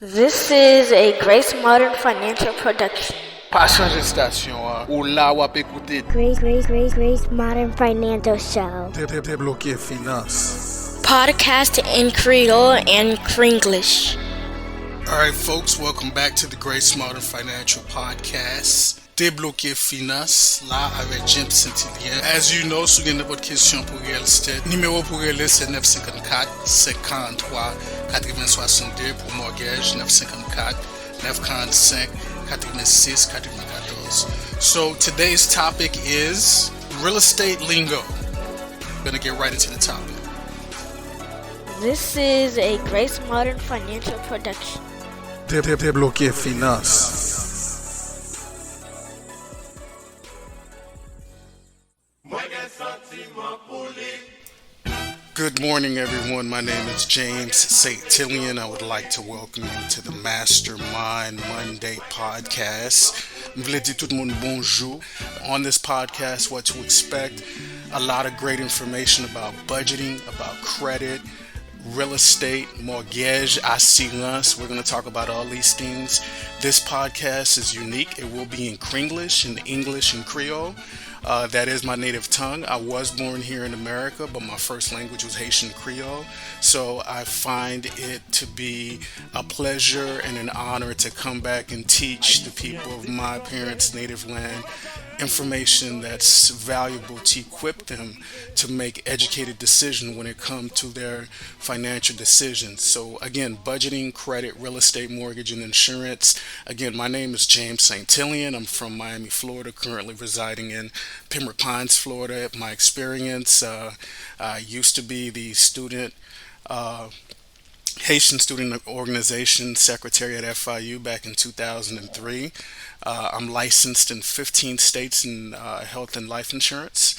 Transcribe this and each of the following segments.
This is a Grace Modern Financial production. Pas changer de station, ou là ou ap écouter Grace Modern Financial Show. Debloke Finans. Podcast in Creole and Krenglish. Alright folks, welcome back to the Grace Modern Financial Podcast. Debloke Finans, là avec James Saint-Hilien. As you know, si vous avez votre question pour real estate, numéro pour real estate 954 53 8062 pour mortgage 954 945 86 94. So today's topic is real estate lingo. I'm gonna get right into the topic. This is a Grace Modern Financial production. Debloke Finans. Good morning, everyone. My name is James Saint-Hilien. I would like to welcome you to the Mastermind Monday podcast. Je voulais dire tout le monde bonjour. On this podcast, what to expect. A lot of great information about budgeting, about credit, real estate, mortgage, assurance. We're going to talk about all these things. This podcast is unique. It will be in Krenglish, in English, and Creole. That is my native tongue. I was born here in America, but my first language was Haitian Creole. So I find it to be a pleasure and an honor to come back and teach the people of my parents' native land information that's valuable to equip them to make educated decisions when it comes to their financial decisions. So again, budgeting, credit, real estate, mortgage, and insurance. Again, my name is James Saint-Hilien. I'm from Miami, Florida, currently residing in Pembroke Pines, Florida. My experience, I used to be the Haitian Student Organization Secretary at FIU back in 2003. I'm licensed in 15 states in health and life insurance.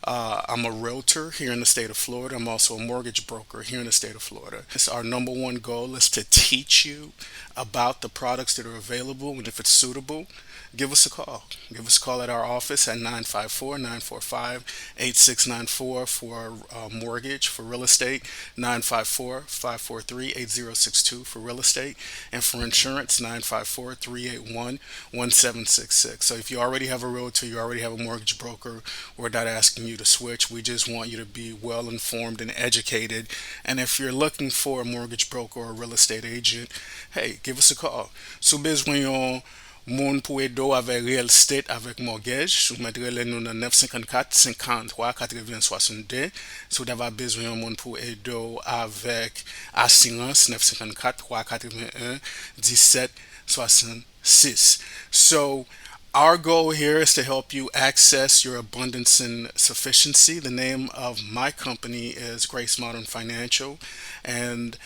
I'm a realtor here in the state of Florida. I'm also a mortgage broker here in the state of Florida. Our number one goal is to teach you about the products that are available, and if it's suitable, give us a call. Give us a call at our office at 954-945-8694 for mortgage, for real estate, 954-543-8062 for real estate, and for insurance, 954-381-1766. So if you already have a realtor, you already have a mortgage broker, we're not asking you to switch. We just want you to be well informed and educated. And if you're looking for a mortgage broker or a real estate agent, hey, give us a call. Sou bezwen yon moun pou edo avec real estate avec mortgage, sou mettez le nou nan 954 53 80 62. Sou d'ava besoin yon moun pou edo avec assurance 954 381 17 66. So our goal here is to help you access your abundance and sufficiency. The name of my company is Grace Modern Financial, and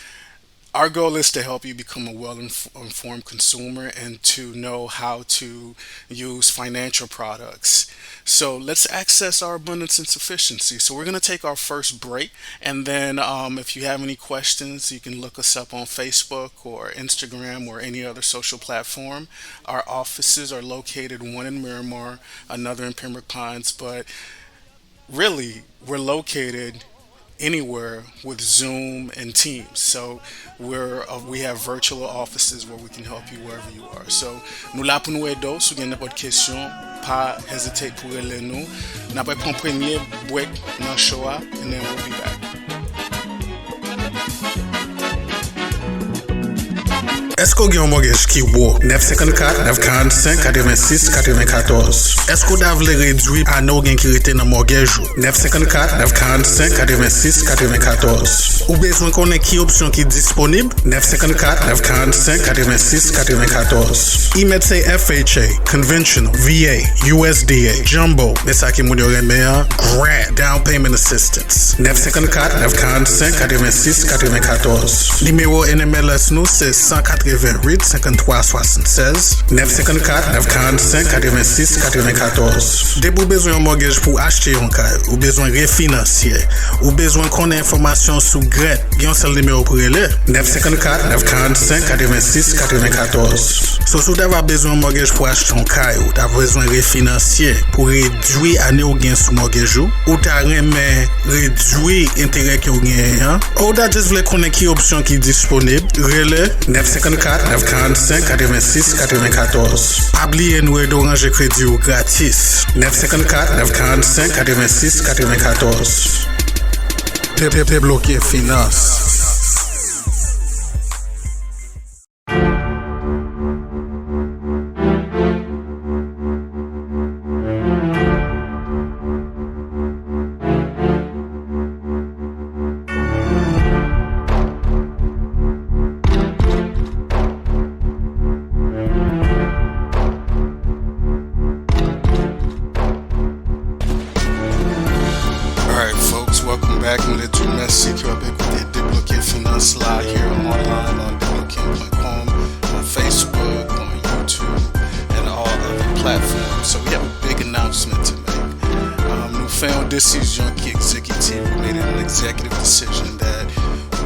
our goal is to help you become a well-informed consumer and to know how to use financial products. So let's access our abundance and sufficiency. So we're going to take our first break, and then if you have any questions, you can look us up on Facebook or Instagram or any other social platform. Our offices are located, one in Miramar, another in Pembroke Pines, but really we're located anywhere with Zoom and Teams. So we have virtual offices where we can help you wherever you are. So nous la pou nou edo, sou gen n'importe question, pas hesitate pour rele nou. N'a pas prendre premier break dans show up, and then we'll be back. Est-ce qu'on a un mortgage qui vaut 954 945 86 94? Est-ce qu'on a voulu réduire à nos gains qui étaient dans mortgage 954 945 86 94? Ou besoin qu'on ait qui option qui est disponible 954 945 86 94? Email say FHA, conventional, VA, USDA, jumbo, mais ça qui mounio remet grant down payment assistance 954 945 86 94. Numéro NMLS nous c'est 188 53 76 954 945 86 94. Dès vous besoin de mortgage pour acheter un cas, ou besoin de refinancier, ou besoin qu'on ait information sur GRET, il y a un seul numéro pour aller 954 945 86 94. So, si vous avez besoin de mortgage pour acheter un cas, ou avez besoin de refinancier pour réduire l'année ou gain sur mortgage, ou avez réduire l'intérêt que vous gagnez, ou avez juste voulu connaître qui option qui est disponible, relais 954 954 945 86 94. Pas oublier nous d'orange crédit ou gratis. 954 945 86 94. Debloke Finans. Alright folks, welcome back. Nous êtes du Merci qui va écouter Debloke Finans là here online on debloke.com, on Facebook, on YouTube, and all other platforms. So we have a big announcement to make. Nous faisons une décision qui est exécutive. We made an executive decision that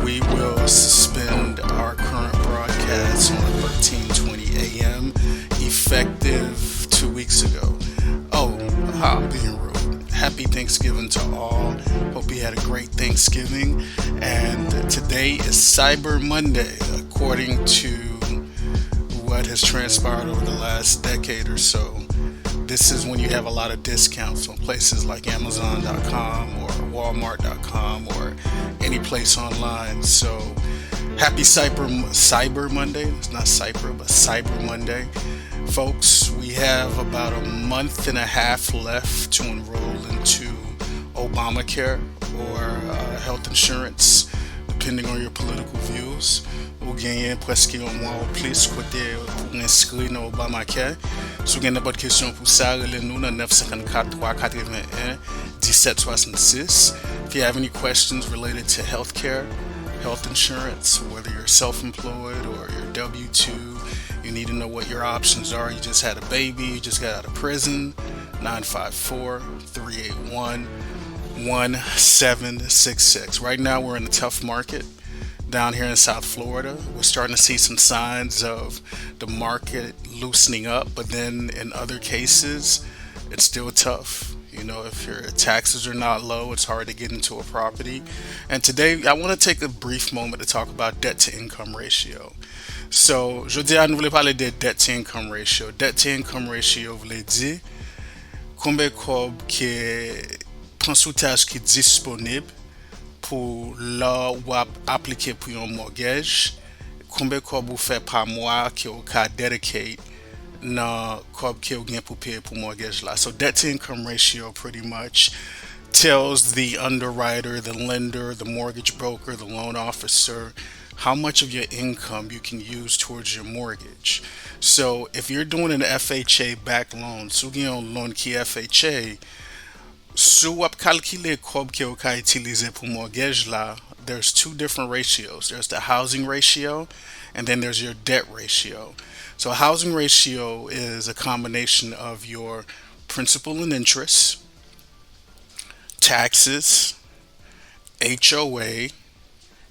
we will suspend our current broadcast on 13:20 a.m. effective 2 weeks ago. Oh, I'm being rude. Happy Thanksgiving to all. Hope you had a great Thanksgiving. And today is Cyber Monday, according to what has transpired over the last decade or so. This is when you have a lot of discounts on places like Amazon.com or Walmart.com or any place online. So happy Cyber Monday. It's not Cyber, but Cyber Monday. Folks, we have about a month and a half left to enroll into Obamacare or health insurance, depending on your political views. Ou genyen preske un mois ou plus kote pou inskri nan Obamacare. Sou gen n'importe question pou sa, rele nou nan 954 381 1766. If you have any questions related to healthcare, health insurance, whether you're self-employed or you're W-2, you need to know what your options are. You just had a baby, you just got out of prison. 954-381-1766. Right now we're in a tough market down here in South Florida. We're starting to see some signs of the market loosening up, but then in other cases it's still tough. You know, if your taxes are not low, it's hard to get into a property. And today I want to take a brief moment to talk about debt to income ratio. So, je dis à nous voulons parler de debt to income ratio. Debt to income ratio voulait dire combien kob qui pourcentage qui est disponible pour là ou appliquer pour un mortgage, combien kob vous fait par mois qui au cas dedicate na kob qui au gain pour payer pour mortgage là. So debt to income ratio pretty much tells the underwriter, the lender, the mortgage broker, the loan officer how much of your income you can use towards your mortgage. So if you're doing an FHA backed loan, sou gen yon loan ki FHA, sou wap calcule kob ki ou ka utilize pou mortgage la, there's two different ratios. There's the housing ratio and then there's your debt ratio. So housing ratio is a combination of your principal and interest, taxes, HOA,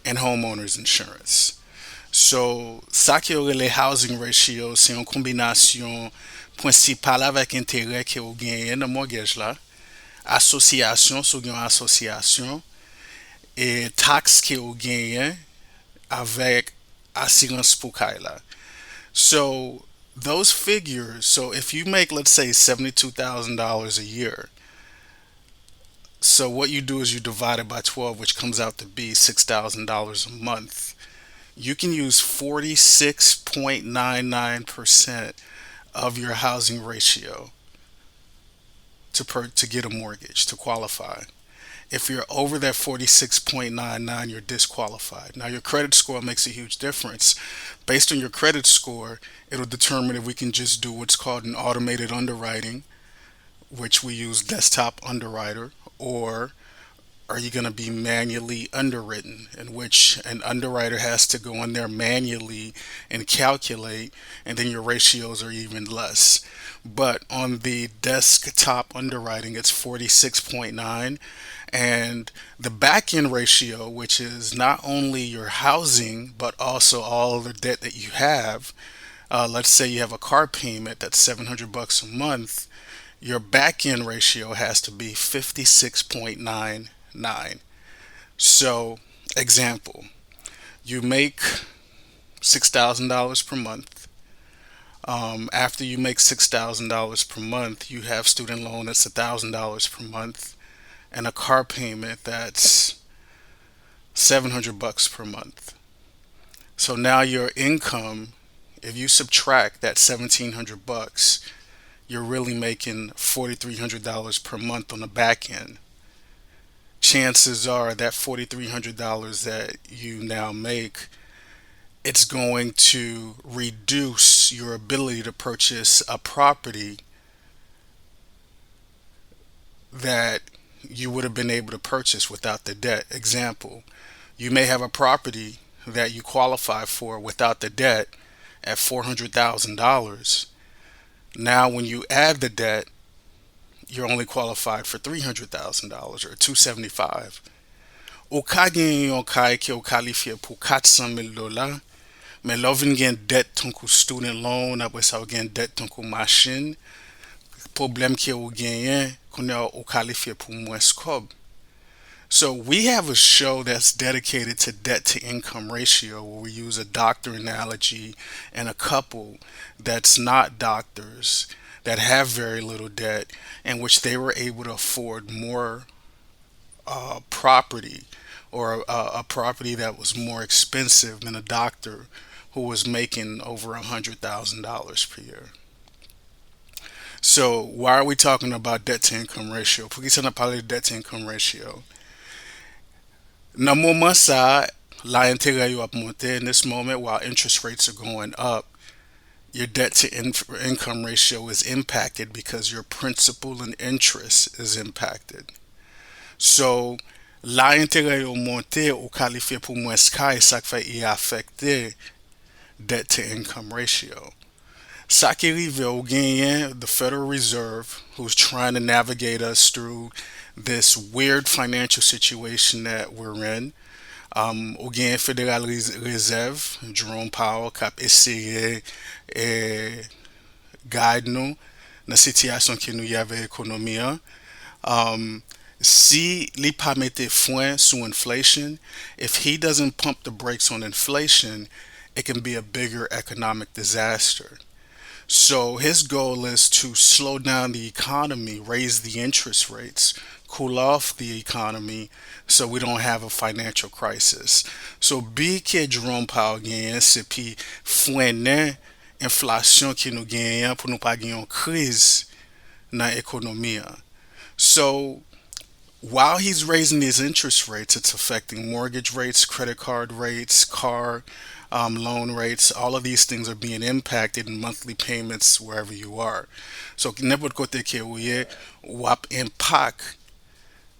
and homeowners insurance. So, sa ki yo rele housing ratio, c'est une combination principale avec intérêt que ou genyen nan mortgage la, association, sou gen association, et tax que ou genyen avec assurance pou kay la. So, those figures, so if you make, let's say, $72,000 a year, so what you do is you divide it by 12, which comes out to be $6,000 a month. You can use 46.99% of your housing ratio to get a mortgage, to qualify. If you're over that 46.99, you're disqualified. Now, your credit score makes a huge difference. Based on your credit score, it'll determine if we can just do what's called an automated underwriting, which we use desktop underwriter, or are you going to be manually underwritten, in which an underwriter has to go in there manually and calculate, and then your ratios are even less. But on the desktop underwriting, it's 46.9, and the back-end ratio, which is not only your housing but also all the debt that you have. Let's say you have a car payment that's $700 a month. Your back-end ratio has to be 56.99. So, example, you make $6,000 per month. After you make $6,000 per month, you have student loan that's $1,000 per month, and a car payment that's $700 per month. So now your income, if you subtract that $1,700, you're really making $4,300 per month on the back end. Chances are that $4,300 that you now make, it's going to reduce your ability to purchase a property that you would have been able to purchase without the debt. Example, you may have a property that you qualify for without the debt at $400,000. Now, when you add the debt, you're only qualified for $300,000 or $275,000. Ou ka gen yon kay ki ou kalifiye pou $400,000, men lò vin gen debt ton kou student loan, apre sa ou gen debt ton kou machine, problem ki ou genyen, konya ou kalifiye pou mwen skob. So we have a show that's dedicated to debt to income ratio, where we use a doctor analogy and a couple that's not doctors, that have very little debt, in which they were able to afford more property, or a property that was more expensive than a doctor who was making over $100,000 per year. So why are we talking about debt to income ratio? Por que você não fala de debt to income ratio? Nan mouman sa, la intere yo ap monte. In this moment, while interest rates are going up, your debt to income ratio is impacted because your principal and interest is impacted. So, la intere yo monte ou kalifiye pou mwen skay, sak fe y affecte debt to income ratio. Sa ki rive ou genyen the Federal Reserve, who's trying to navigate us through this weird financial situation that we're in. Ou genyen Federal Reserve, Jerome Powell, kap eseye guide nou nan sityasyon ki nou yave ekonomiya. Si li pa mette fwen sou inflation, if he doesn't pump the brakes on inflation, it can be a bigger economic disaster. So his goal is to slow down the economy, raise the interest rates, cool off the economy so we don't have a financial crisis. So bi ke Jerome Powell genyen se pi fwene inflasyon ki nou genyen pou nou pa genyon kriz nan ekonomiya. So while he's raising these interest rates, it's affecting mortgage rates, credit card rates, car loan rates. All of these things are being impacted in monthly payments wherever you are. So nepot kote ke ou ye, wap impact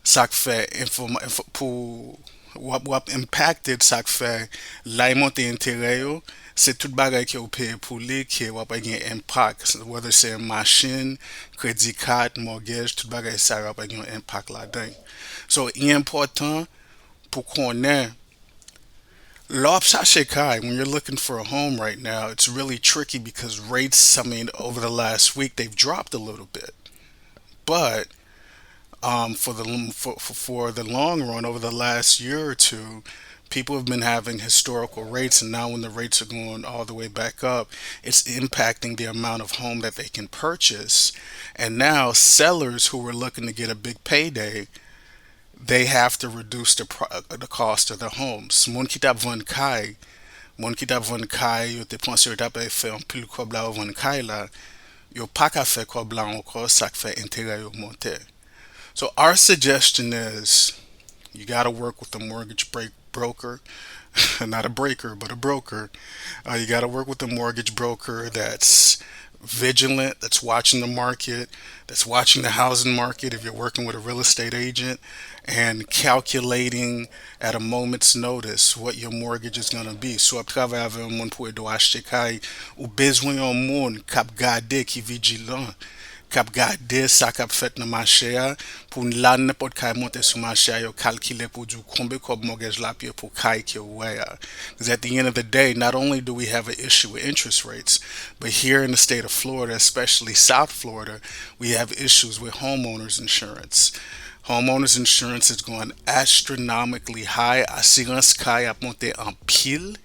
sak fe pou wap impacted sak fe la monte intere yo, se tout bagay ki ou pay pou li ki wap gen impact, whether se machine, kredi card, mortgage, tout bagay sa wap gen impact la den. So, important pou konen lop chache kay, when you're looking for a home right now, it's really tricky because rates, over the last week, they've dropped a little bit. But for the long run, over the last year or two, people have been having historical rates, and now when the rates are going all the way back up, it's impacting the amount of home that they can purchase. And now sellers who were looking to get a big payday, they have to reduce the cost of the homes. Moun ki tap vend kay, yo te panse yo tap fe an pil kob la ou vend kay la, yo pa ka fe kob la anko, sak fe intere yo monte. So our suggestion is you got to work with a mortgage broker, not a breaker, but a broker. You got to work with a mortgage broker that's vigilant, that's watching the market, that's watching the housing market if you're working with a real estate agent, and calculating at a moment's notice what your mortgage is going to be. So ap travay ave yon moun pou e do achete kay, ou bezwen yon moun kap gade ki vigilant, kap gade sa kap fet nan marché a, pou la nepot kay monte sou marché a, yo kalkile pou du konbe kob mortgage la piye pou kay ki yo we a. Because at the end of the day, not only do we have an issue with interest rates, but here in the state of Florida, especially South Florida, we have issues with homeowners insurance. Homeowners insurance is going astronomically high. Assurance kay ap monte en pile.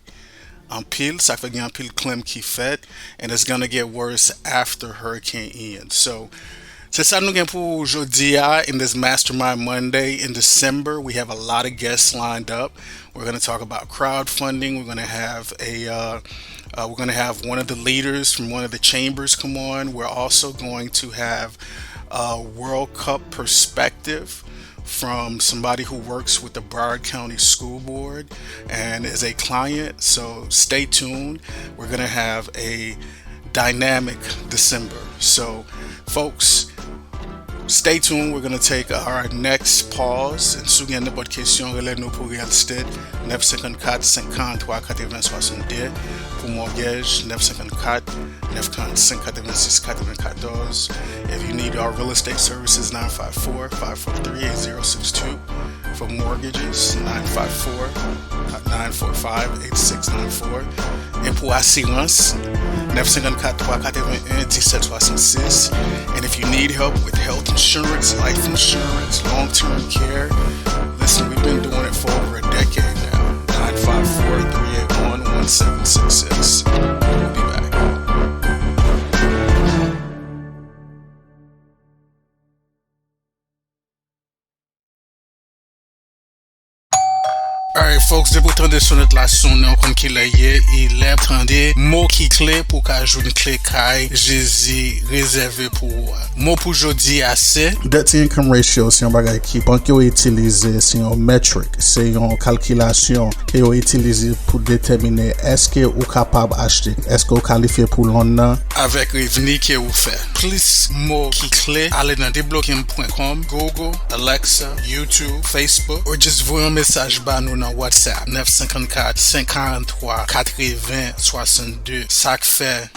en pile. Ça fait qu'il y a un pile clim qui fait, and it's gonna get worse after Hurricane Ian. So, c'est ça nous gagnons pour aujourd'hui in this Mastermind Monday in December. We have a lot of guests lined up. We're going to talk about crowdfunding. We're going to have we're going to have one of the leaders from one of the chambers come on. We're also going to have a World Cup perspective from somebody who works with the Broward County School Board and is a client. So stay tuned. We're going to have a dynamic December. So, folks, stay tuned. We're going to take our next pause. And si vous avez n'importe question, relève-nous pour Real Estate 954 53 80 62. Pour mortgage 954 945 86 94. If you need our real estate services 954 543 8062. For mortgages 954 945 8694. Et pour assurance 954 381 1766. And if you need help with health insurance, life insurance, long-term care, listen, we've been doing it for over a decade now. 954-381-1766. We'll be back. Alright folks, de pou tande sonet la son nan kon ki la ye, il est tande mot ki clé pour ka joun clé kay Jésus réservé pour mot pour jodi assez. Debt to income ratio c'est un bagay ki bank yo utilize, c'est un metric, c'est une calculation que yo utilize pour déterminer est-ce que ou capable acheter, est-ce que ou qualifié pour loan nan avec revenu que ou fait. Plus mot qui clé, allez dans debloke.com, Google, Alexa, YouTube, Facebook, ou just voyez un message ba nous dans WhatsApp 954 53 80 62. Ça fait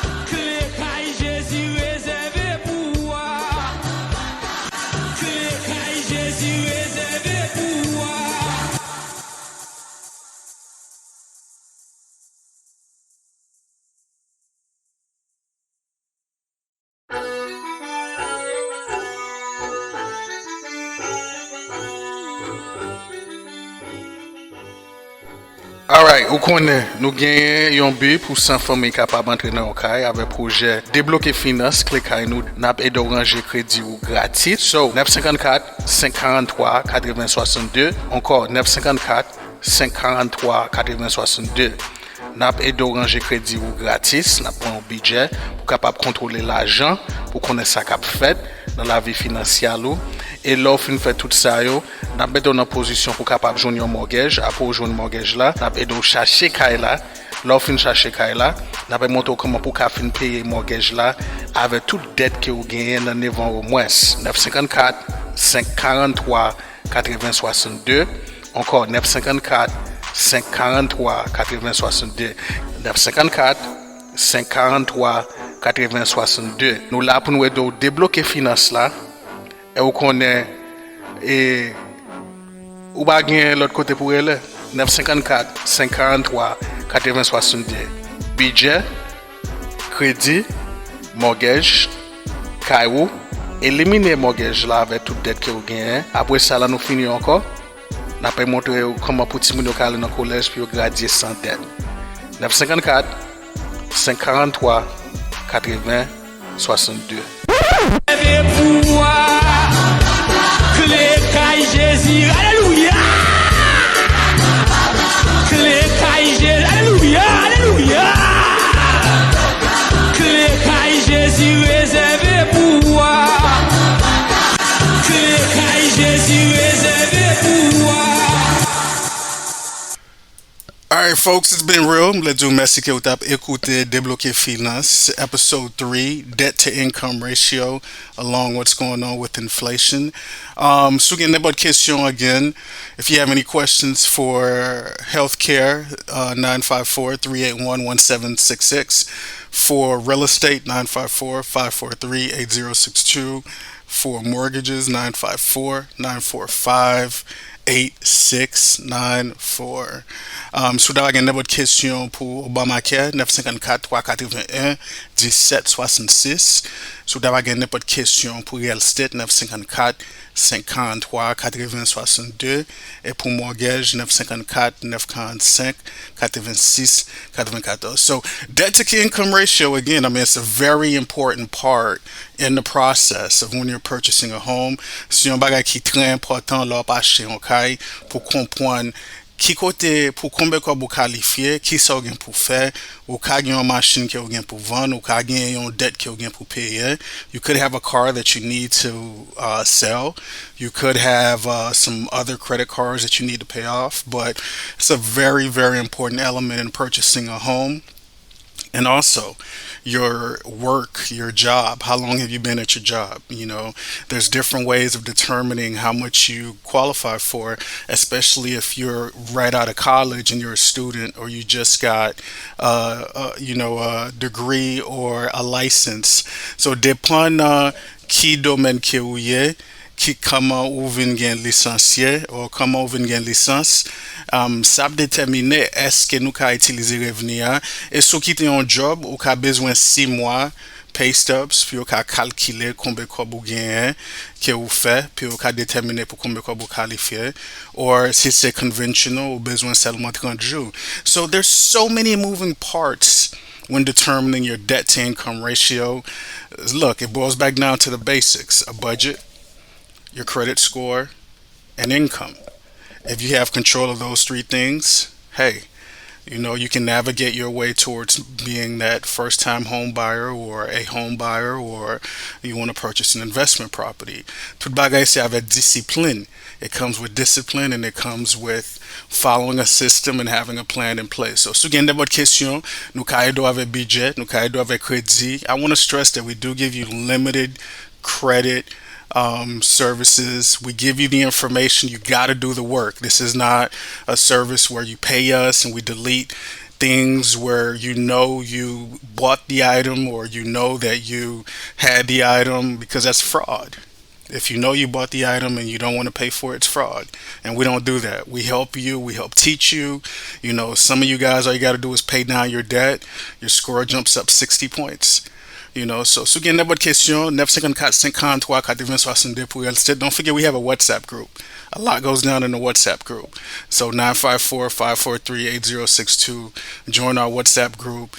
Alright, ou connaît, nous gagnons un but pour 100 familles capables d'entrer dans le caille avec projet Debloke Finans, cliquez nous, n'a pas d'oranger crédit ou gratis. So, 954 543 80 62, encore 954 543 80 62. N'a pas d'oranger crédit ou gratis, n'a pas un budget pour capable contrôler l'argent, pour connaître ça qu'a fait dans la vie financière. Et là, on fait tout ça, on a mis dans une position pour capable joindre un mortgage. Après joindre un mortgage là, on a mis chercher Kaila. Là, on chercher Kaila. On a montré comment pour capable payer mortgage là avec toute dette que vous gagnez dans 9 ans au moins. 954 543 80 62. Encore 954 543 80 62. 954 543 80 62. Nous là pour nous aider à débloquer finance là. Et vous connaissez, et vous avez l'autre côté pour elle, 954 543 80 62. Budget, crédit, mortgage, caillou, éliminer mortgage là avec toute dette que vous gagnez. Après ça, là, nous finissons encore. Nous avons montré comment pour les gens dans le collège puis graduer sans dette. 954 543 80 62. Jésus, alléluia. Clé Jésus, alléluia, alléluia. Clé Jésus réservé pour moi. Clé Jésus réservé pour moi. Alright folks, it's been real. Let's do Mexique without écouter Debloke Finance, episode 3, debt to income ratio, along what's going on with inflation. So again, about question again. If you have any questions for healthcare, 954-381-1766. For real estate, 954-543-8062. For mortgages, 954-945-8694. So d'avoir une autre question pour Obamacare 954-381-1766. So d'avoir une autre question pour Real Estate 954 53 80 62 et pour mortgage 954 945 86 94. So debt to income ratio, again, I mean, it's a very important part in the process of when you're purchasing a home. C'est un bagage qui est très important là pour acheter un caille pour comprendre qui côté pour combien quoi vous qualifier, qui ça gain pour faire, ou ka gen une machine qui gain pour vendre, ou ka gen une dette qui gain pour payer. You could have a car that you need to sell. You could have some other credit cards that you need to pay off, but it's a very, very important element in purchasing a home. And also your work, your job. How long have you been at your job? You know, there's different ways of determining how much you qualify for, especially if you're right out of college and you're a student, or you just got, a degree or a license. So dépend qui domaine que vous êtes, qui comment ou vin gen licencié ou comment ou vin gen licence, ça déterminer est-ce que nous ka utiliser revenu et sou qui te un job ou ka besoin 6 mois pay stubs puis ou ka calculer combien quoi vous gagne que vous fait puis ou ka déterminer pour combien quoi vous qualifier, or si c'est conventional ou besoin seulement 30 jours. So there's so many moving parts when determining your debt to income ratio. Look, it boils back down to the basics: a budget, your credit score, and income. If you have control of those 3 things, hey, you know, you can navigate your way towards being that first-time home buyer or a home buyer, or you want to purchase an investment property. Tout bagay c'est avec discipline. It comes with discipline, and it comes with following a system and having a plan in place. So, si vous avez des questions, nous ka aider avec budget, nous ka aider avec crédit. I want to stress that we do give you limited credit services. We give you the information. You got to do the work. This is not a service where you pay us and we delete things where you know you bought the item or you know that you had the item, because that's fraud. If you know you bought the item and you don't want to pay for it, it's fraud. And we don't do that. We help you. We help teach you. You know, some of you guys, all you got to do is pay down your debt. Your score jumps up 60 points. You know, so si vous avez n'importe question, 954 53 62 pour real. Don't forget we have a WhatsApp group. A lot goes down in the WhatsApp group. So 954-543-8062. Join our WhatsApp group.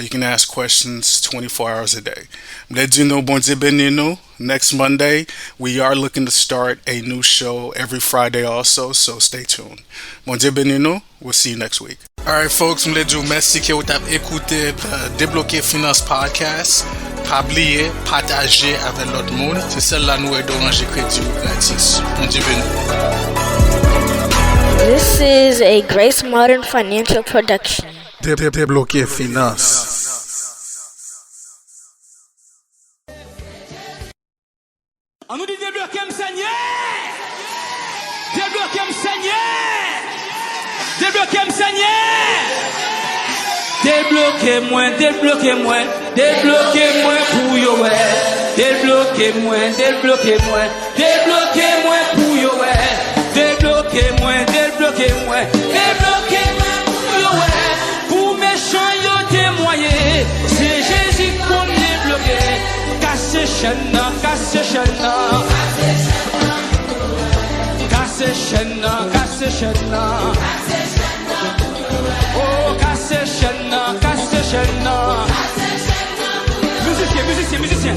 You can ask questions 24 hours a day. Let you know, bon Dieu béni nous. Next Monday, we are looking to start a new show every Friday also, so stay tuned. Bon Dieu béni nous. We'll see you next week. Alright folks, je vous merci que vous avez écouté le Debloke Finans podcast. Pas oublier, partager avec l'autre monde. C'est celle-là nous aide à ranger crédit gratis. Bon Dieu béni. This is a Grace Modern Financial production. Debloke Finans. On nous dit débloquer me Seigneur! Débloquer me Seigneur! Débloquer me Seigneur! Débloquez-moi, débloquez-moi, débloquez-moi pour yo ouais. Débloquez-moi, débloquez-moi, débloquez-moi pour yo ouais. Débloquez-moi, débloquez-moi, débloquez-moi pour yo ouais. Pour méchant yo témoigner, c'est Jésus pour me débloquer. Casse chaîne, casse chaîne. Casse chaîne, casse chaîne. Oh, casse chaîne, casse chaîne. Musicien, musicien, musicien.